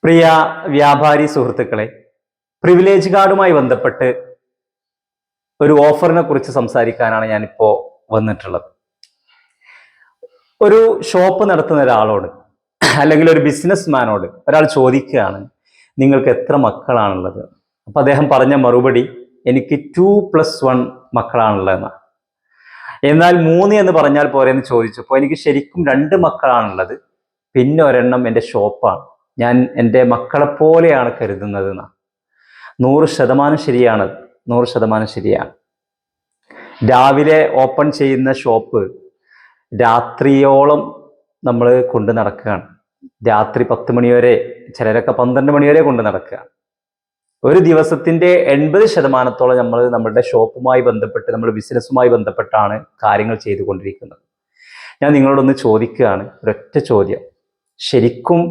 പ്രിയ വ്യാപാരി സുഹൃത്തുക്കളെ, പ്രിവിലേജ് കാർഡുമായി ബന്ധപ്പെട്ട് ഒരു ഓഫറിനെ കുറിച്ച് സംസാരിക്കാനാണ് ഞാനിപ്പോൾ വന്നിട്ടുള്ളത്. ഒരു ഷോപ്പ് നടത്തുന്ന ഒരാളോട് അല്ലെങ്കിൽ ഒരു ബിസിനസ്മാനോട് ഒരാൾ ചോദിക്കുകയാണ്, നിങ്ങൾക്ക് എത്ര മക്കളാണുള്ളത്? അപ്പൊ അദ്ദേഹം പറഞ്ഞ മറുപടി, എനിക്ക് 2+1 മക്കളാണുള്ളതെന്നാണ്. എന്നാൽ 3 എന്ന് പറഞ്ഞാൽ പോരെന്ന് ചോദിച്ചപ്പോൾ എനിക്ക് ശരിക്കും 2 മക്കളാണുള്ളത്, പിന്നെ ഒരെണ്ണം എൻ്റെ ഷോപ്പാണ്, ഞാൻ എൻ്റെ മക്കളെ പോലെയാണ് കരുതുന്നത് എന്നാണ്. 100% ശരിയാണ്, 100% ശരിയാണ്. രാവിലെ ഓപ്പൺ ചെയ്യുന്ന ഷോപ്പ് രാത്രിയോളം നമ്മൾ കൊണ്ട് നടക്കുകയാണ്. രാത്രി 10 മണി വരെ, ചിലരൊക്കെ 12 മണി വരെ കൊണ്ട് നടക്കുകയാണ്. ഒരു ദിവസത്തിന്റെ 80% നമ്മൾ നമ്മുടെ ഷോപ്പുമായി ബന്ധപ്പെട്ട്, നമ്മുടെ ബിസിനസ്സുമായി ബന്ധപ്പെട്ടാണ് കാര്യങ്ങൾ ചെയ്തുകൊണ്ടിരിക്കുന്നത്. ഞാൻ നിങ്ങളോടൊന്ന് ചോദിക്കുകയാണ്, ഒരൊറ്റ ചോദ്യം. ശരിക്കും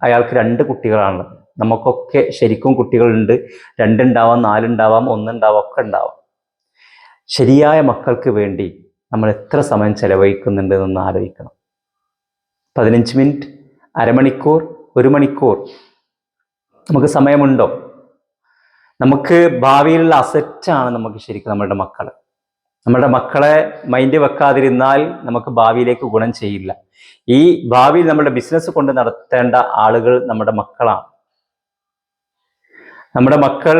അയാൾക്ക് 2 കുട്ടികളാണ്. നമുക്കൊക്കെ ശരിക്കും കുട്ടികളുണ്ട്. 2 ഉണ്ടാവാം, 4 ഉണ്ടാവാം, 1 ഉണ്ടാവാം, ഒക്കെ ഉണ്ടാവാം. ശരിയായ മക്കൾക്ക് വേണ്ടി നമ്മൾ എത്ര സമയം ചെലവഴിക്കുന്നുണ്ട് എന്നൊന്ന് ആലോചിക്കണം. 15 മിനിറ്റ്, അരമണിക്കൂർ, 1 മണിക്കൂർ നമുക്ക് സമയമുണ്ടോ? നമുക്ക് ഭാവിയിലുള്ള അസറ്റാണ് നമുക്ക് ശരിക്കും നമ്മുടെ മക്കൾ. നമ്മുടെ മക്കളെ മൈൻഡ് വെക്കാതിരുന്നാൽ നമുക്ക് ഭാവിയിലേക്ക് ഗുണം ചെയ്യില്ല. ഈ ഭാവിയിൽ നമ്മുടെ ബിസിനസ് കൊണ്ട് നടത്തേണ്ട ആളുകൾ നമ്മുടെ മക്കളാണ്. നമ്മുടെ മക്കൾ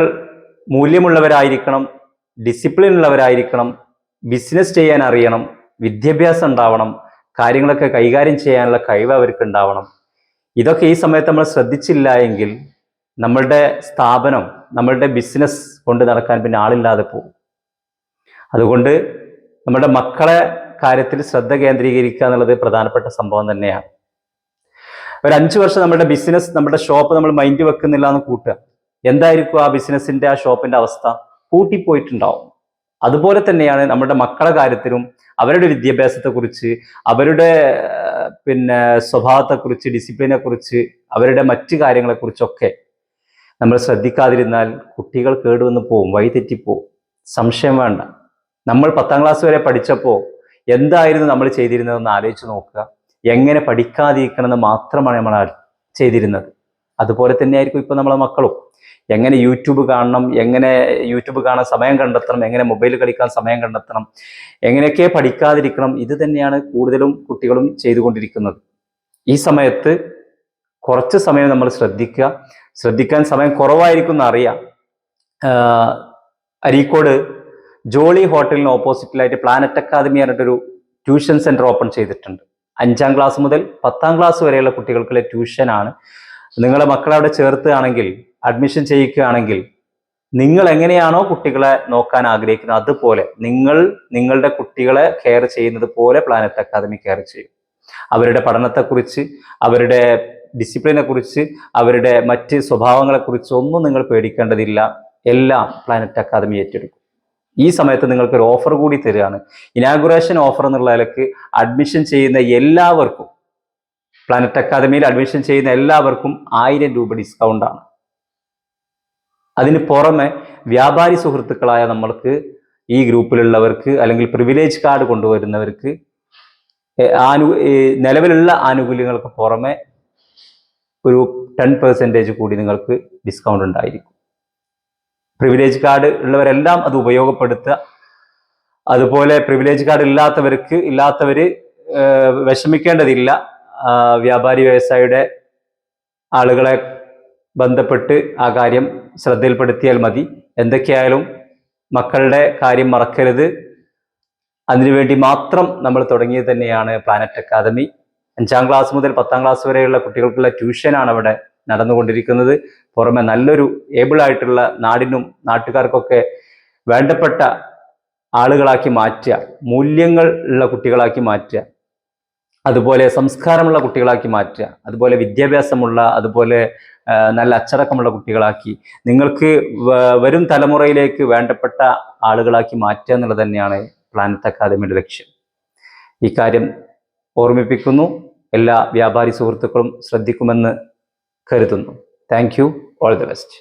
മൂല്യമുള്ളവരായിരിക്കണം, ഡിസിപ്ലിൻ ഉള്ളവരായിരിക്കണം, ബിസിനസ് ചെയ്യാൻ അറിയണം, വിദ്യാഭ്യാസം ഉണ്ടാവണം, കാര്യങ്ങളൊക്കെ കൈകാര്യം ചെയ്യാനുള്ള കഴിവ് അവർക്ക് ഉണ്ടാവണം. ഇതൊക്കെ ഈ സമയത്ത് നമ്മൾ ശ്രദ്ധിച്ചില്ല എങ്കിൽ നമ്മളുടെ സ്ഥാപനം, നമ്മളുടെ ബിസിനസ് കൊണ്ട് നടക്കാൻ പിന്നെ ആളില്ലാതെ പോകും. അതുകൊണ്ട് നമ്മുടെ മക്കളെ കാര്യത്തിൽ ശ്രദ്ധ കേന്ദ്രീകരിക്കുക എന്നുള്ളത് പ്രധാനപ്പെട്ട സംഭവം തന്നെയാണ്. ഒരു 5 വർഷം നമ്മുടെ ബിസിനസ്, നമ്മുടെ ഷോപ്പ് നമ്മൾ മൈൻഡ് വെക്കുന്നില്ല എന്ന് കൂട്ടുക, എന്തായിരിക്കും ആ ബിസിനസിന്റെ, ആ ഷോപ്പിന്റെ അവസ്ഥ? പൂട്ടിപ്പോയിട്ടുണ്ടാവും. അതുപോലെ തന്നെയാണ് നമ്മുടെ മക്കളെ കാര്യത്തിലും. അവരുടെ വിദ്യാഭ്യാസത്തെക്കുറിച്ച്, അവരുടെ സ്വഭാവത്തെക്കുറിച്ച്, ഡിസിപ്ലിനെ കുറിച്ച്, അവരുടെ മറ്റു കാര്യങ്ങളെക്കുറിച്ചൊക്കെ നമ്മൾ ശ്രദ്ധിക്കാതിരുന്നാൽ കുട്ടികൾ കേടുവന്ന് പോവും, വഴിതെറ്റിപ്പോവും. സംശയം വേണ്ട. നമ്മൾ 10ാം ക്ലാസ് വരെ പഠിച്ചപ്പോൾ എന്തായിരുന്നു നമ്മൾ ചെയ്തിരുന്നതെന്ന് ആലോചിച്ച് നോക്കുക. എങ്ങനെ പഠിക്കാതിരിക്കണമെന്ന് മാത്രമാണ് നമ്മൾ ചെയ്തിരുന്നത്. അതുപോലെ തന്നെയായിരിക്കും ഇപ്പം നമ്മളെ മക്കളും. എങ്ങനെ യൂട്യൂബ് കാണണം, എങ്ങനെ യൂട്യൂബ് കാണാൻ സമയം കണ്ടെത്തണം, എങ്ങനെ മൊബൈൽ കളിക്കാൻ സമയം കണ്ടെത്തണം, എങ്ങനെയൊക്കെ പഠിക്കാതിരിക്കണം, ഇത് തന്നെയാണ് കൂടുതലും കുട്ടികളും ചെയ്തുകൊണ്ടിരിക്കുന്നത്. ഈ സമയത്ത് കുറച്ച് സമയം നമ്മൾ ശ്രദ്ധിക്കാൻ സമയം കുറവായിരിക്കും എന്നറിയാം. അരീക്കോട് ജോളി ഹോട്ടലിന് ഓപ്പോസിറ്റിലായിട്ട് പ്ലാനറ്റ് അക്കാദമി പറഞ്ഞിട്ടൊരു ട്യൂഷൻ സെന്റർ ഓപ്പൺ ചെയ്തിട്ടുണ്ട്. 5ാം ക്ലാസ് മുതൽ 10ാം ക്ലാസ് വരെയുള്ള കുട്ടികൾക്കുള്ള ട്യൂഷനാണ്. നിങ്ങളെ മക്കളെ അവിടെ ചേർത്തുകയാണെങ്കിൽ, അഡ്മിഷൻ ചെയ്യിക്കുകയാണെങ്കിൽ, നിങ്ങൾ എങ്ങനെയാണോ കുട്ടികളെ നോക്കാൻ ആഗ്രഹിക്കുന്നത് അതുപോലെ നിങ്ങളുടെ കുട്ടികളെ കെയർ ചെയ്യുന്നത് പോലെ പ്ലാനറ്റ് അക്കാദമി കെയർ ചെയ്യും. അവരുടെ പഠനത്തെക്കുറിച്ച്, അവരുടെ ഡിസിപ്ലിനെ കുറിച്ച്, അവരുടെ മറ്റ് സ്വഭാവങ്ങളെക്കുറിച്ച് ഒന്നും നിങ്ങൾ പേടിക്കേണ്ടതില്ല. എല്ലാം പ്ലാനറ്റ് അക്കാദമി ഏറ്റെടുക്കും. ഈ സമയത്ത് നിങ്ങൾക്ക് ഒരു ഓഫർ കൂടി തരികയാണ്. ഇനാഗുറേഷൻ ഓഫർ എന്നുള്ള നിലയ്ക്ക് അഡ്മിഷൻ ചെയ്യുന്ന എല്ലാവർക്കും, പ്ലാനറ്റ് അക്കാദമിയിൽ അഡ്മിഷൻ ചെയ്യുന്ന എല്ലാവർക്കും 1000 രൂപ ഡിസ്കൗണ്ട് ആണ്. അതിന് പുറമെ വ്യാപാരി സുഹൃത്തുക്കളായ നമ്മൾക്ക്, ഈ ഗ്രൂപ്പിലുള്ളവർക്ക് അല്ലെങ്കിൽ പ്രിവിലേജ് കാർഡ് കൊണ്ടുവരുന്നവർക്ക് നിലവിലുള്ള ആനുകൂല്യങ്ങൾക്ക് പുറമെ ഒരു 10% കൂടി നിങ്ങൾക്ക് ഡിസ്കൗണ്ട് ഉണ്ടായിരിക്കും. പ്രിവിലേജ് കാർഡ് ഉള്ളവരെല്ലാം അത് ഉപയോഗപ്പെടുത്തുക. അതുപോലെ പ്രിവിലേജ് കാർഡ് ഇല്ലാത്തവർ വിഷമിക്കേണ്ടതില്ല. വ്യാപാരി വ്യവസായിയുടെ ആളുകളെ ബന്ധപ്പെട്ട് ആ കാര്യം ശ്രദ്ധയിൽപ്പെടുത്തിയാൽ മതി. എന്തൊക്കെയായാലും മക്കളുടെ കാര്യം മറക്കരുത്. അതിനുവേണ്ടി മാത്രം നമ്മൾ തുടങ്ങിയത് തന്നെയാണ് പ്ലാനറ്റ് അക്കാദമി. 5ാം ക്ലാസ് മുതൽ 10ാം ക്ലാസ് വരെയുള്ള കുട്ടികൾക്കുള്ള ട്യൂഷനാണ് അവിടെ നടന്നുകൊണ്ടിരിക്കുന്നത്. പുറമെ നല്ലൊരു ഏബിളായിട്ടുള്ള, നാടിനും നാട്ടുകാർക്കൊക്കെ വേണ്ടപ്പെട്ട ആളുകളാക്കി മാറ്റുക, മൂല്യങ്ങൾ ഉള്ള കുട്ടികളാക്കി മാറ്റുക, അതുപോലെ സംസ്കാരമുള്ള കുട്ടികളാക്കി മാറ്റുക, അതുപോലെ വിദ്യാഭ്യാസമുള്ള, അതുപോലെ നല്ല അച്ചടക്കമുള്ള കുട്ടികളാക്കി നിങ്ങൾക്ക് വരും തലമുറയിലേക്ക് വേണ്ടപ്പെട്ട ആളുകളാക്കി മാറ്റുക എന്നുള്ളത് തന്നെയാണ് പ്ലാനറ്റ് അക്കാദമിയുടെ ലക്ഷ്യം. ഈ കാര്യം ഓർമ്മിപ്പിക്കുന്നു. എല്ലാ വ്യാപാരി സുഹൃത്തുക്കളും ശ്രദ്ധിക്കുമെന്ന് കരുതുന്നു. Thank you. All the best.